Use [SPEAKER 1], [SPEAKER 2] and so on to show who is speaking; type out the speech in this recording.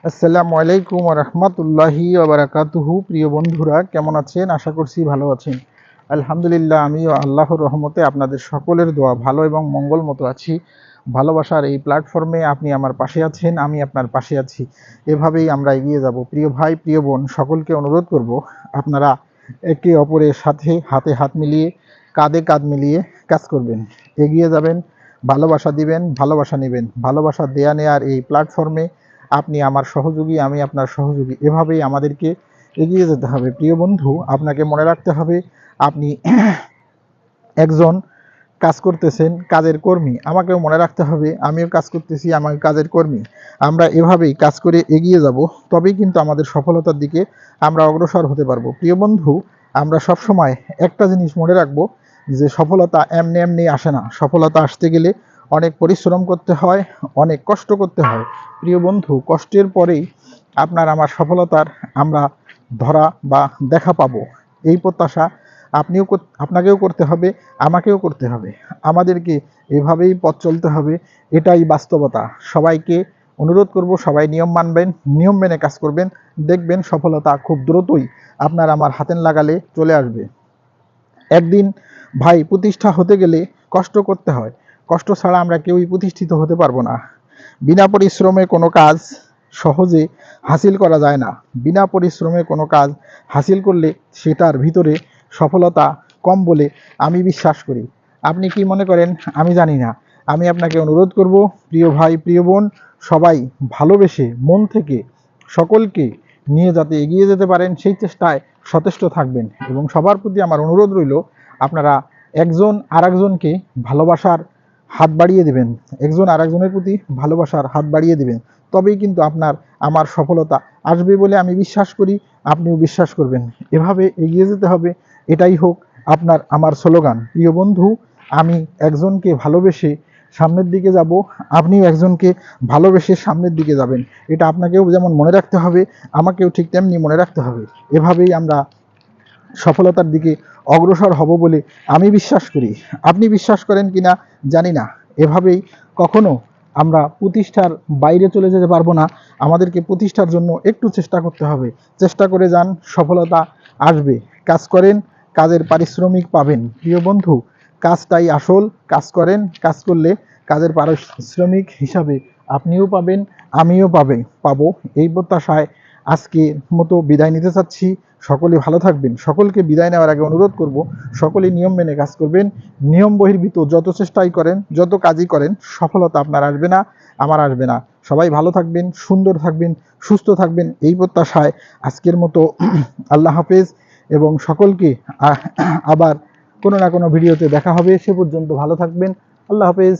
[SPEAKER 1] আসসালামু আলাইকুম ওয়া রাহমাতুল্লাহি ওয়া বারাকাতুহু। প্রিয় বন্ধুরা, কেমন আছেন? আশা করছি ভালো আছেন। আলহামদুলিল্লাহ, আমিও আল্লাহর রহমতে আপনাদের সকলের দোয়া ভালো এবং মঙ্গল মতো আছি। ভালোবাসার এই প্ল্যাটফর্মে আপনি আমার পাশে আছেন, আমি আপনার পাশে আছি। এভাবেই আমরা এগিয়ে যাব। প্রিয় ভাই, প্রিয় বোন, সকলকে অনুরোধ করব, আপনারা একে অপরের সাথে হাতে হাত মিলিয়ে, কাঁধে কাঁধ মিলিয়ে কাজ করবেন, এগিয়ে যাবেন, ভালোবাসা দিবেন, ভালোবাসা নেবেন। ভালোবাসা দেয়া নেয়ার এই প্ল্যাটফর্মে আপনি আমার সহযোগী, আমি আপনার সহযোগী। এভাবেই আমাদেরকে এগিয়ে যেতে হবে। প্রিয় বন্ধু, আপনাকে মনে রাখতে হবে আপনি একজন কাজ করতেছেন, কাজের কর্মী। আমাকেও মনে রাখতে হবে আমিও কাজ করতেছি, আমার কাজের কর্মী। আমরা এভাবেই কাজ করে এগিয়ে যাব, তবেই কিন্তু আমাদের সফলতার দিকে আমরা অগ্রসর হতে পারবো। প্রিয় বন্ধু, আমরা সবসময় একটা জিনিস মনে রাখবো যে সফলতা এমনি এমনি আসে না। সফলতা আসতে গেলে অনেক পরিশ্রম করতে হয়, অনেক কষ্ট করতে হয়। প্রিয় বন্ধু, কষ্টের পরেই আপনার আমার সফলতার আমরা ধরা বা দেখা পাবো, এই প্রত্যাশা আপনাকেও করতে হবে, আমাকেও করতে হবে। আমাদেরকে এভাবেই পথ চলতে হবে, এটাই বাস্তবতা। সবাইকে অনুরোধ করব, সবাই নিয়ম মানবেন, নিয়ম মেনে কাজ করবেন, দেখবেন সফলতা খুব দ্রুতই আপনার আমার হাতের নাগালে চলে আসবে। একদিন ভাই, প্রতিষ্ঠা হতে গেলে কষ্ট করতে হয়। কষ্ট ছাড়া আমরা কেউই প্রতিষ্ঠিত হতে পারবো না। বিনা পরিশ্রমে কোনো কাজ সহজে হাসিল করা যায় না। বিনা পরিশ্রমে কোনো কাজ হাসিল করলে সেটার ভিতরে সফলতা কম বলে আমি বিশ্বাস করি। আপনি কি মনে করেন আমি জানি না। আমি আপনাকে অনুরোধ করব, প্রিয় ভাই, প্রিয় বোন, সবাই ভালোবেসে মন থেকে সকলকে নিয়ে যাতে এগিয়ে যেতে পারেন সেই চেষ্টায় সচেষ্ট থাকবেন। এবং সবার প্রতি আমার অনুরোধ রইল, আপনারা একজন আরেকজনকে ভালোবাসার হাত বাড়িয়ে দেবেন, একজন আরেকজনের প্রতি ভালোবাসার হাত বাড়িয়ে দেবেন। তবেই কিন্তু আপনার আমার সফলতা আসবে বলে আমি বিশ্বাস করি, আপনিও বিশ্বাস করবেন। এভাবে এগিয়ে যেতে হবে, এটাই হোক আপনার আমার স্লোগান। প্রিয় বন্ধু, আমি একজনকে ভালোবেসে সামনের দিকে যাব, আপনিও একজনকে ভালোবেসে সামনের দিকে যাবেন। এটা আপনাকেও যেমন মনে রাখতে হবে, আমাকেও ঠিক তেমনি মনে রাখতে হবে। এভাবেই আমরা সফলতার দিকে অগ্রসর হব বলে আমি বিশ্বাস করি। আপনি বিশ্বাস করেন কিনা জানি না। এভাবেই কখনো আমরা প্রতিষ্ঠার বাইরে চলে যেতে পারবো না। আমাদেরকে প্রতিষ্ঠার জন্য একটু চেষ্টা করতে হবে। চেষ্টা করে যান, সফলতা আসবে। কাজ করেন, কাজের পারিশ্রমিক পাবেন। প্রিয় বন্ধু, কাজটাই আসল। কাজ করেন, কাজ করলে কাজের পারিশ্রমিক হিসাবে আপনিও পাবেন, আমিও পাবো। এই প্রত্যাশায় আজকের মতো বিদায় নিতে চাচ্ছি। সকলে ভালো থাকবেন। সকলকে বিদায় নেওয়ার আগে অনুরোধ করব, সকলে নিয়ম মেনে কাজ করবেন। নিয়ম বহির্ভূত যত চেষ্টাই করেন, যত কাজই করেন, সফলতা আপনার আসবে না, আমার আসবে না। সবাই ভালো থাকবেন, সুন্দর থাকবেন, সুস্থ থাকবেন, এই প্রত্যাশায় আজকের মতো আল্লাহ হাফেজ। এবং সকলকে আবার কোনো না কোনো ভিডিওতে দেখা হবে। সে পর্যন্ত ভালো থাকবেন। আল্লাহ হাফেজ।